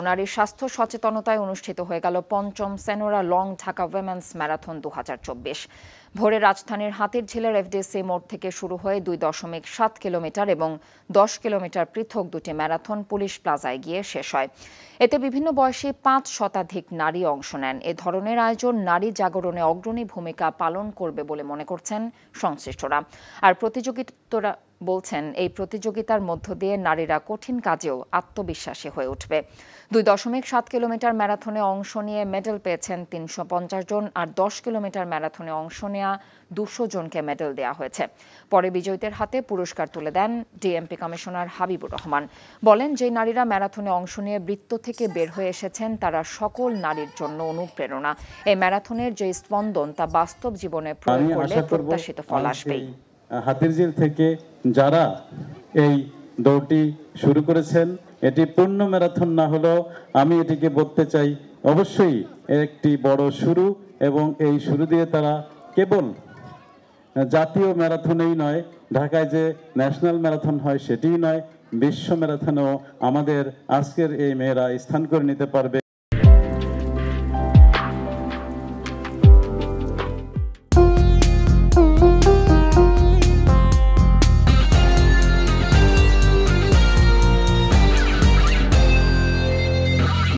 নারী স্বাস্থ্য সচেতনতায় অনুষ্ঠিত হয়ে গেল ৫ম Senora long Dhaka women's marathon ২০২৪। ভোরে রাজধানীর হাতিরঝিলের এফডিসি মোড় থেকে শুরু হয়ে ২.৭ কিলোমিটার এবং ১০ কিলোমিটার পৃথক দুটি ম্যারাথন পুলিশ প্লাজায় গিয়ে শেষ হয়। এতে বিভিন্ন বয়সী ৫ শতাধিক নারী অংশ নেন। এ ধরনের আয়োজন নারী জাগরণে অগ্রণী ভূমিকা পালন করবে বলে মনে করছেন সংশ্লিষ্টরা। আর প্রতিযোগিতারা বলছেন, এই প্রতিযোগিতার মধ্য দিয়ে নারীরা কঠিন কাজেও আত্মবিশ্বাসী হয়ে উঠবে। ২.৭ কিলোমিটার ম্যারাথনে অংশ নিয়ে মেডেল পেয়েছেন ৩৫০ জন, আর ১০ কিলোমিটার ম্যারাথনে অংশ নেওয়া ২০০ জনকে মেডেল দেওয়া হয়েছে। পরে বিজয়ীদের হাতে পুরস্কার তুলে দেন ডিএমপি কমিশনার হাবিবুর রহমান। বলেন, যে নারীরা ম্যারাথনে অংশ নিয়ে বৃত্ত থেকে বের হয়ে এসেছেন তারা সকল নারীর জন্য অনুপ্রেরণা। এই ম্যারাথনের যে স্পন্দন তা বাস্তব জীবনে প্রয়োগ করলে প্রত্যাশিত ফল আসবেই। হাতিরঝিল থেকে যারা এই দৌড়টি শুরু করেছেন, এটি পূর্ণ ম্যারাথন না হলেও আমি এটিকে বলতে চাই অবশ্যই একটি বড় শুরু, এবং এই শুরু দিয়ে তারা কেবল জাতীয় ম্যারাথনেই নয়, ঢাকায় যে ন্যাশনাল ম্যারাথন হয় সেটিই নয়, বিশ্ব ম্যারাথনেও আমাদের আজকের এই মেয়েরা স্থান করে নিতে পারবে।